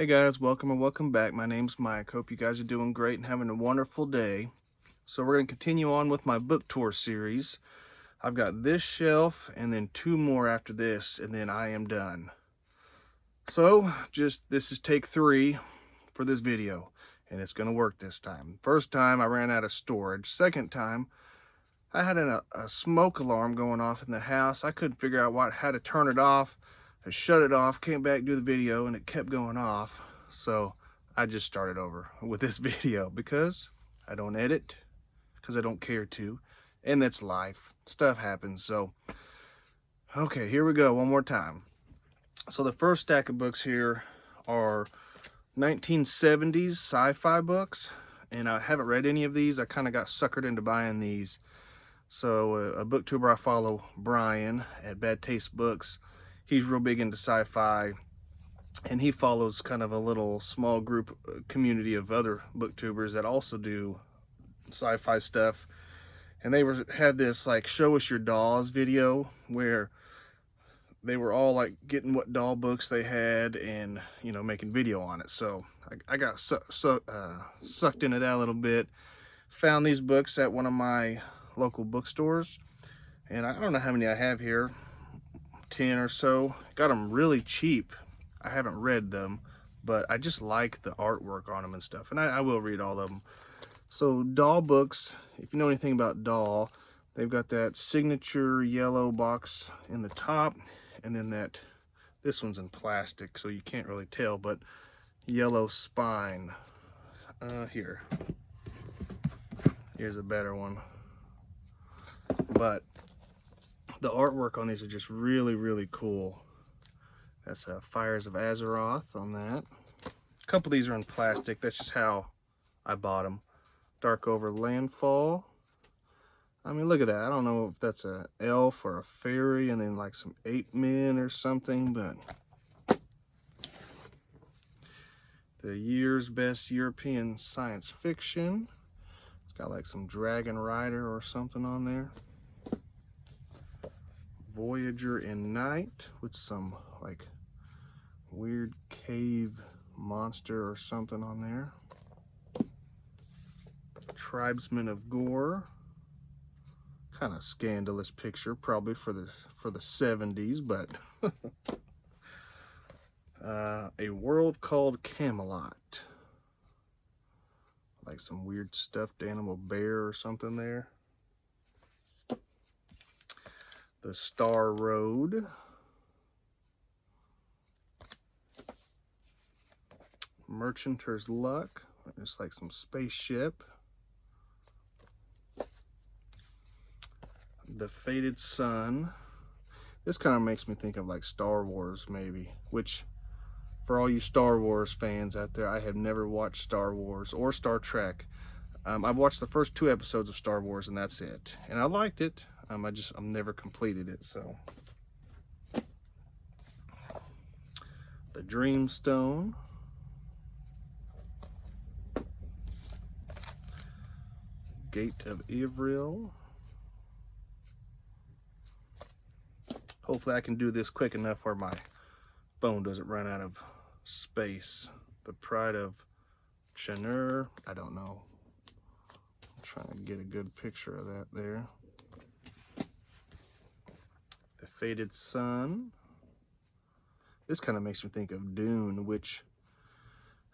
Hey guys, welcome and welcome back. My name's Mike. Hope you guys are doing great and having a wonderful day. So we're going to continue on with my book tour series. I've got this shelf and then two more after this, and then I am done. So this is take 3 for this video, and it's going to work this time. First time I ran out of storage. Second time I had a smoke alarm going off in the house. I couldn't figure out how to turn it off. I shut it off, came back to do the video, and it kept going off. So I just started over with this video because I don't edit, because I don't care to, and that's life. Stuff happens. So, okay, here we go one more time. So the first stack of books here are 1970s sci-fi books, and I haven't read any of these. I kind of got suckered into buying these. So a booktuber I follow, Brian at Bad Taste Books, he's real big into sci-fi, and he follows kind of a little small group community of other booktubers that also do sci-fi stuff. And they had this like show us your dolls video where they were all like getting what doll books they had and, you know, making video on it. So I got sucked into that a little bit. Found these books at one of my local bookstores, and I don't know how many I have here, 10 or so. Got them really cheap. I haven't read them, but I just like the artwork on them and stuff, and I will read all of them. So doll books, if you know anything about doll, they've got that signature yellow box in the top, and then this one's in plastic, so you can't really tell, but yellow spine. Here's a better one. But the artwork on these are just really, really cool. That's Fires of Azeroth on that. A couple of these are in plastic. That's just how I bought them. Dark Over Landfall. I mean, look at that. I don't know if that's an elf or a fairy, and then like some ape men or something, but the year's best European science fiction. It's got like some Dragon Rider or something on there. Voyager in Night with some like weird cave monster or something on there. Tribesmen of Gore. Kind of scandalous picture, probably for the 70s, but A World Called Camelot. Like some weird stuffed animal bear or something there. The Star Road. Merchanter's Luck. It's like some spaceship. The Faded Sun. This kind of makes me think of like Star Wars maybe, which for all you Star Wars fans out there, I have never watched Star Wars or Star Trek. I've watched the first 2 episodes of Star Wars and that's it. And I liked it. I've never completed it, so. The Dreamstone. Gate of Ivriel. Hopefully I can do this quick enough where my phone doesn't run out of space. The Pride of Chanur. I don't know. I'm trying to get a good picture of that there. The Faded Sun. This kind of makes me think of Dune, which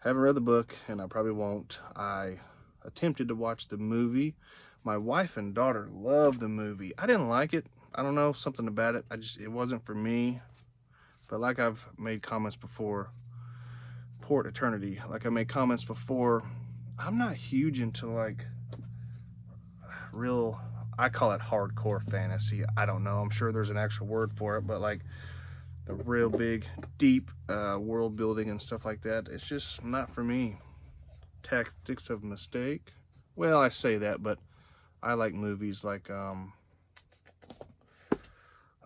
I haven't read the book and I probably won't. I attempted to watch the movie. My wife and daughter loved the movie. I didn't like it. I don't know, something about it. It wasn't for me. But like I've made comments before, Port Eternity, like I made comments before, I'm not huge into like real, I call it hardcore fantasy. I don't know. I'm sure there's an actual word for it, but like the real big, deep world building and stuff like that, it's just not for me. Tactics of Mistake. Well, I say that, but I like movies like,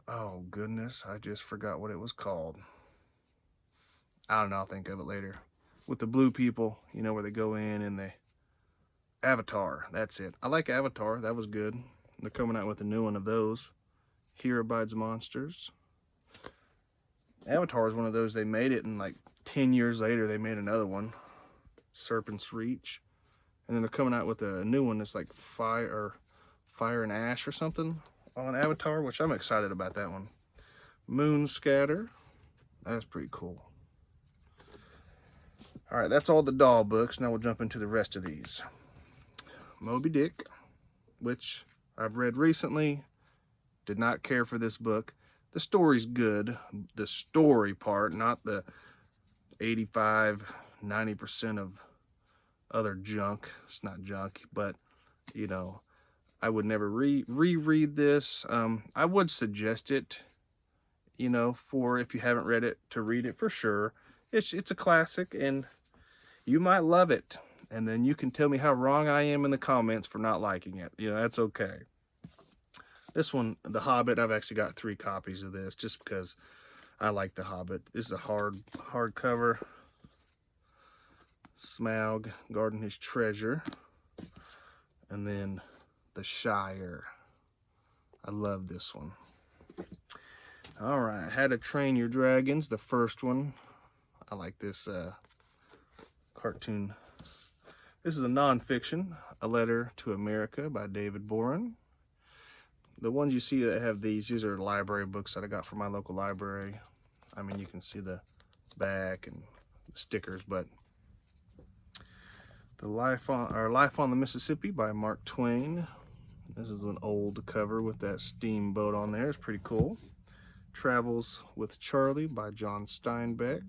oh goodness, I just forgot what it was called. I don't know, I'll think of it later. With the blue people, you know, where they go in and they... Avatar, that's it. I like Avatar, that was good. They're coming out with a new one of those. Here Abides Monsters. Avatar is one of those, they made it in like 10 years later, they made another one, Serpent's Reach. And then they're coming out with a new one that's like Fire and Ash or something on Avatar, which I'm excited about that one. Moonscatter. That's pretty cool. All right, that's all the doll books. Now we'll jump into the rest of these. Moby Dick, which I've read recently. Did not care for this book. The story's good. The story part, not the 85-90% of other junk. It's not junk, but you know, I would never reread this. I would suggest it, you know, for if you haven't read it, to read it for sure. It's a classic, and you might love it, and then you can tell me how wrong I am in the comments for not liking it. You know, that's okay. This one, The Hobbit, I've actually got 3 copies of this just because I like The Hobbit. This is a hardcover. Smaug guarding his treasure. And then The Shire. I love this one. All right, How to Train Your Dragons, the first one. I like this cartoon. This is a nonfiction, A Letter to America by David Boren. The ones you see that have these are library books that I got from my local library. I mean, you can see the back and the stickers, but Life on the Mississippi by Mark Twain. This is an old cover with that steamboat on there. It's pretty cool. Travels with Charlie by John Steinbeck.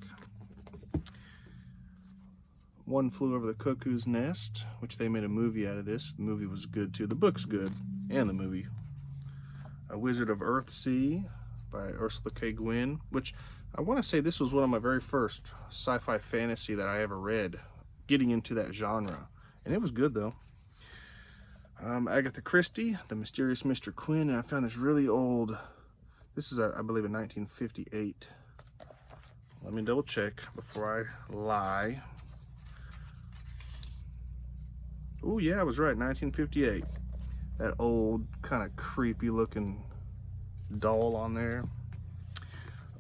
One Flew Over the Cuckoo's Nest, which they made a movie out of this. The movie was good too. The book's good, and the movie. A Wizard of Earthsea by Ursula K. Guin, which I want to say this was one of my very first sci-fi fantasy that I ever read, getting into that genre, and it was good though. Agatha Christie, The Mysterious Mr. Quinn, and I found this really old, this is I believe a 1958. Let me double check before I lie. Oh yeah, I was right, 1958. That old kind of creepy looking doll on there.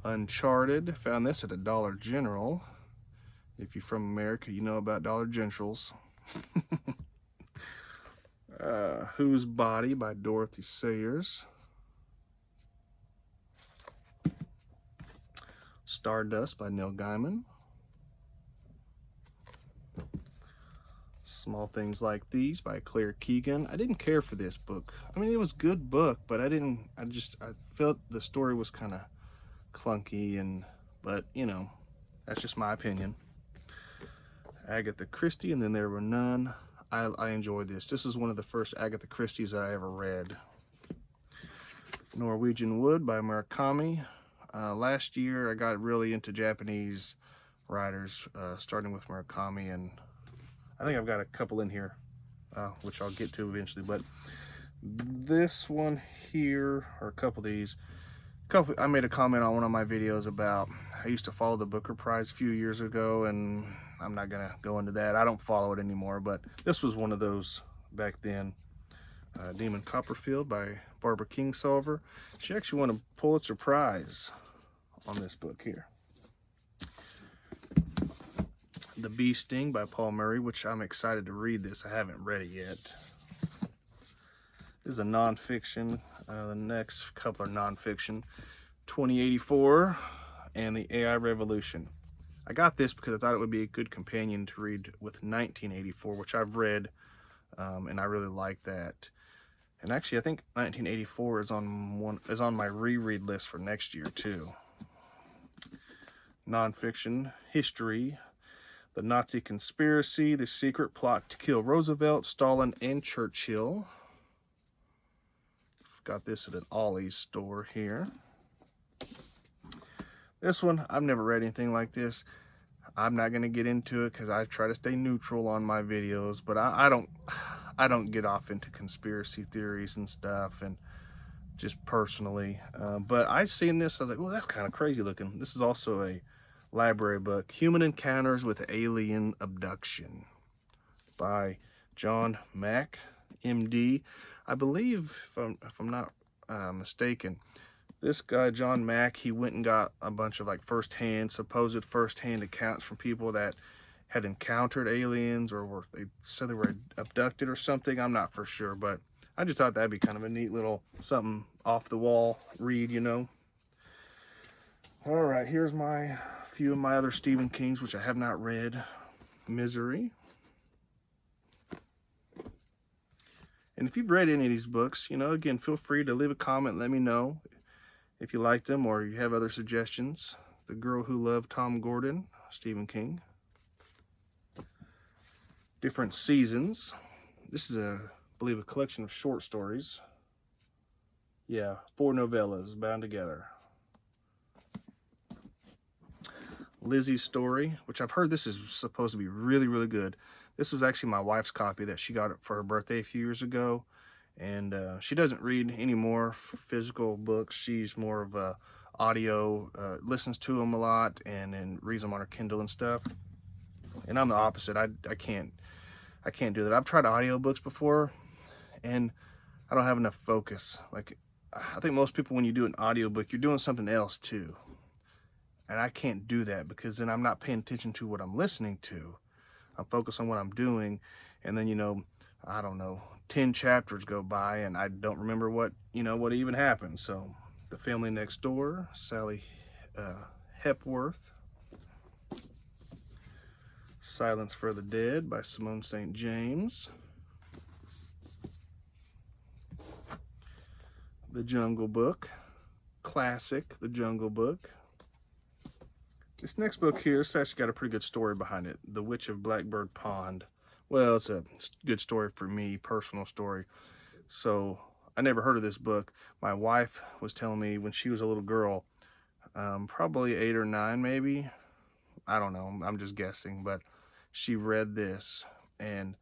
Uncharted, found this at a Dollar General. If you're from America, you know about Dollar Generals. Whose Body by Dorothy Sayers. Stardust by Neil Gaiman. Small Things Like These by Claire Keegan. I didn't care for this book. I mean, it was a good book, but I felt the story was kind of clunky, but you know, that's just my opinion. Agatha Christie, and Then There Were None. I enjoyed this. This is one of the first Agatha Christie's that I ever read. Norwegian Wood by Murakami. Last year I got really into Japanese writers, starting with Murakami, and I think I've got a couple in here, which I'll get to eventually, but this one here, or a couple of these, I made a comment on one of my videos about, I used to follow the Booker Prize a few years ago, and I'm not gonna go into that. I don't follow it anymore, but this was one of those back then. Demon Copperfield by Barbara Kingsolver. She actually won a Pulitzer Prize on this book here. The Bee Sting by Paul Murray, which I'm excited to read this. I haven't read it yet. This is a nonfiction. The next couple are nonfiction. 2084 and The AI Revolution. I got this because I thought it would be a good companion to read with 1984, which I've read, and I really like that. And actually, I think 1984 is on my reread list for next year too. Nonfiction, History, The Nazi Conspiracy, The Secret Plot to Kill Roosevelt, Stalin, and Churchill. Got this at an Ollie's store here. This one, I've never read anything like this. I'm not going to get into it because I try to stay neutral on my videos, but I don't get off into conspiracy theories and stuff, and just personally. But I seen this, I was like, well, that's kind of crazy looking. This is also a library book, Human Encounters with Alien Abduction by John Mack, MD. I believe, if I'm not mistaken, This guy, John Mack, he went and got a bunch of like supposed first-hand accounts from people that had encountered aliens or they said they were abducted or something. I'm not for sure, but I just thought that'd be kind of a neat little something off the wall read, you know. All right, here's my few of my other Stephen Kings, which I have not read. Misery. And if you've read any of these books, you know, again, feel free to leave a comment. Let me know if you like them or you have other suggestions. The Girl Who Loved Tom Gordon, Stephen King. Different Seasons. This is I believe a collection of short stories. Yeah, 4 novellas bound together. Lizzie's Story, which I've heard this is supposed to be really, really good. This was actually my wife's copy that she got for her birthday a few years ago. And she doesn't read anymore for physical books. She's more of a audio, listens to them a lot and then reads them on her Kindle and stuff. And I'm the opposite. I can't do that. I've tried audiobooks before and I don't have enough focus. Like, I think most people, when you do an audiobook, you're doing something else too. And I can't do that because then I'm not paying attention to what I'm listening to. I'm focused on what I'm doing. And then, you know, I don't know, 10 chapters go by and I don't remember what even happened. So The Family Next Door, Sally Hepworth. Silence for the Dead by Simone St. James. The Jungle Book, classic, The Jungle Book. This next book here, it's actually got a pretty good story behind it. The Witch of Blackbird Pond. Well, it's a good story for me, personal story. So I never heard of this book. My wife was telling me when she was a little girl, probably 8 or 9 maybe. I don't know, I'm just guessing, but she read this. And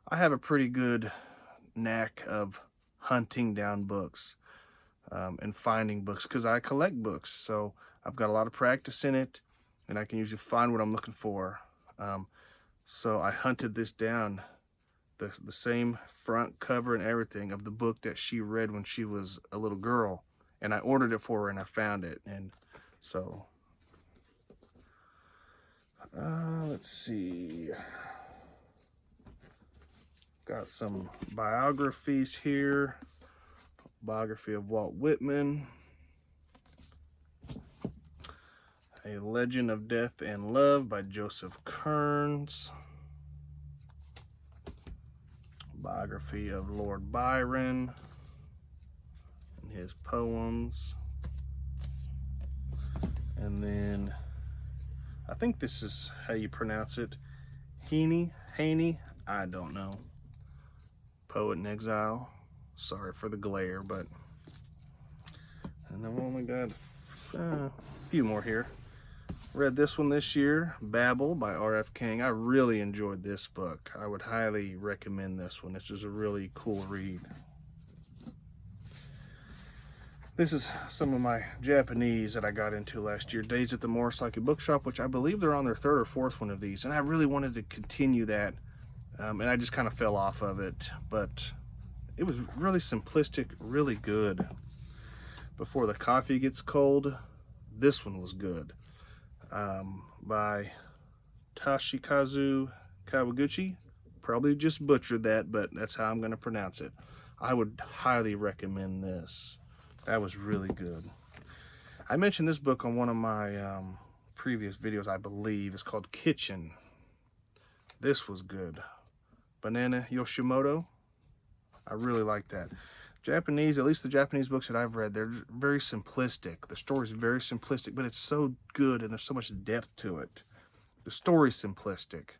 I have a pretty good knack of hunting down books and finding books because I collect books. So I've got a lot of practice in it and I can usually find what I'm looking for. So I hunted this down, the same front cover and everything of the book that she read when she was a little girl. And I ordered it for her and I found it. And so, let's see. Got some biographies here. Biography of Walt Whitman. A Legend of Death and Love by Joseph Kearns. Biography of Lord Byron and his poems. And then, I think this is how you pronounce it. Haney, I don't know. Poet in Exile. Sorry for the glare, but... And I've only got a few more here. Read this one this year, Babel by R.F. King. I really enjoyed this book. I would highly recommend this one. This is a really cool read. This is some of my Japanese that I got into last year. Days at the Morisaki Bookshop, which I believe they're on their 3rd or 4th one of these. And I really wanted to continue that. And I just kind of fell off of it. But it was really simplistic, really good. Before the Coffee Gets Cold, this one was good. By Toshikazu Kawaguchi. Probably just butchered that, but that's how I'm going to pronounce it. I would highly recommend this. That was really good. I mentioned this book on one of my previous videos, I believe. It's called Kitchen. This was good. Banana Yoshimoto. I really like that. Japanese, at least the Japanese books that I've read, they're very simplistic. The story's very simplistic, but it's so good and there's so much depth to it. The story's simplistic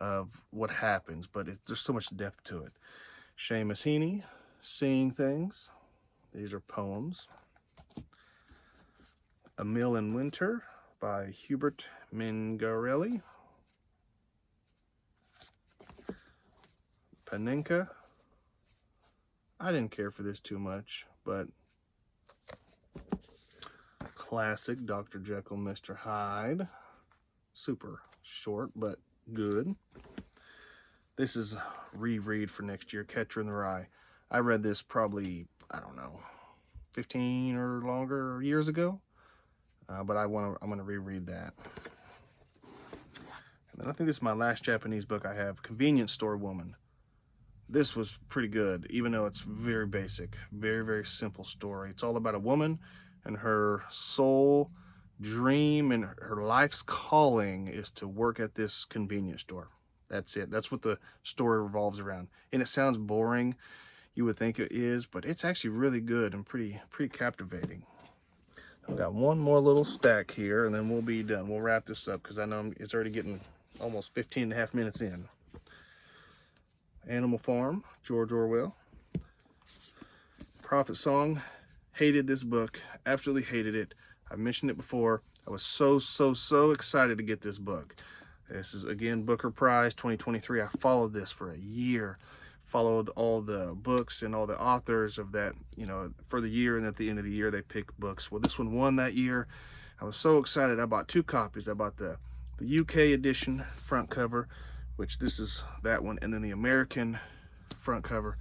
of what happens, but there's so much depth to it. Seamus Heaney, Seeing Things. These are poems. A Mill in Winter by Hubert Mingarelli. Panenka. I didn't care for this too much, but classic Dr. Jekyll, Mr. Hyde. Super short, but good. This is reread for next year, Catcher in the Rye. I read this probably, I don't know, 15 or longer years ago. But I'm gonna reread that. And then I think this is my last Japanese book I have, Convenience Store Woman. This was pretty good, even though it's very basic, very, very simple story. It's all about a woman and her soul dream and her life's calling is to work at this convenience store. That's it. That's what the story revolves around. And it sounds boring, you would think it is, but it's actually really good and pretty captivating. I've got one more little stack here, and then we'll be done. We'll wrap this up because I know it's already getting almost 15 and a half minutes in. Animal Farm, George Orwell. Prophet Song, hated this book, absolutely hated it. I've mentioned it before. I was so excited to get this book. This is, again, Booker Prize 2023. I followed this for a year. Followed all the books and all the authors of that, you know, for the year, and at the end of the year they pick books. Well, this one won that year. I was so excited. I bought 2 copies. I bought the UK edition front cover, which this is that one, and then the American front cover.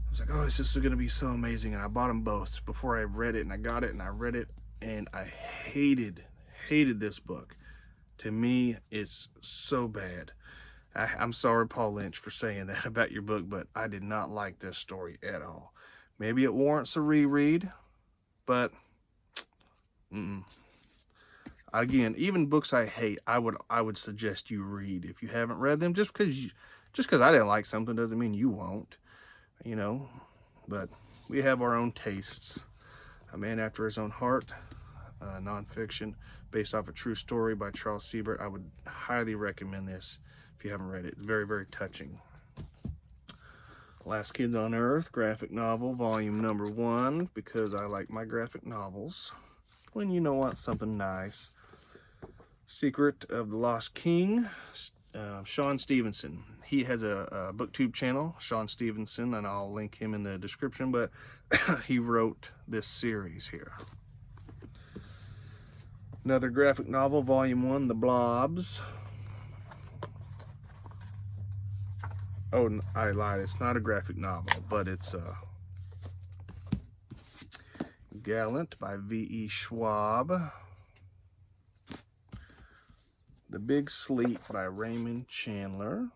I was like, oh, this is going to be so amazing, and I bought them both before I read it, and I got it, and I read it, and I hated this book. To me, it's so bad. I'm sorry, Paul Lynch, for saying that about your book, but I did not like this story at all. Maybe it warrants a reread, but again, even books I hate, I would suggest you read if you haven't read them. Just because I didn't like something doesn't mean you won't, you know. But we have our own tastes. A Man After His Own Heart, nonfiction, based off a true story by Charles Siebert. I would highly recommend this. If you haven't read it, it's very, very touching. Last Kids on Earth, graphic novel, volume number 1, because I like my graphic novels. When you want something nice. Secret of the Lost King, Sean Stevenson. He has a booktube channel, Sean Stevenson, and I'll link him in the description, but he wrote this series here. Another graphic novel, volume 1, The Blobs. Oh, I lied. It's not a graphic novel, but it's Gallant by V.E. Schwab. The Big Sleep by Raymond Chandler.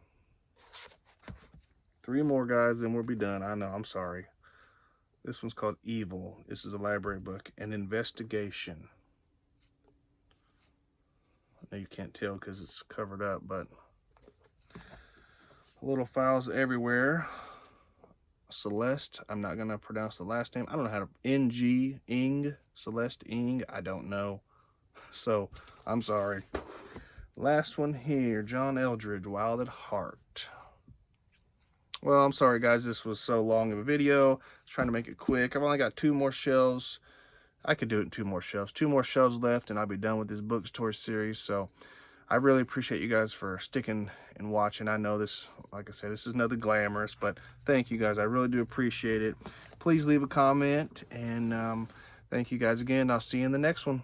3 more, guys, then we'll be done. I know, I'm sorry. This one's called Evil. This is a library book. An Investigation. I know you can't tell because it's covered up, but little files everywhere. Celeste, I'm not gonna pronounce the last name. I don't know how to, Ing, Celeste Ing, I don't know. So, I'm sorry. Last one here, John Eldridge, Wild at Heart. Well, I'm sorry guys, this was so long of a video. I was trying to make it quick. I've only got 2 more shelves. I could do it in 2 more shelves. 2 more shelves left and I'll be done with this bookstore series. So I really appreciate you guys for sticking and watching. I know this, like I said, this is another glamorous, but thank you guys. I really do appreciate it. Please leave a comment, and thank you guys again. I'll see you in the next one.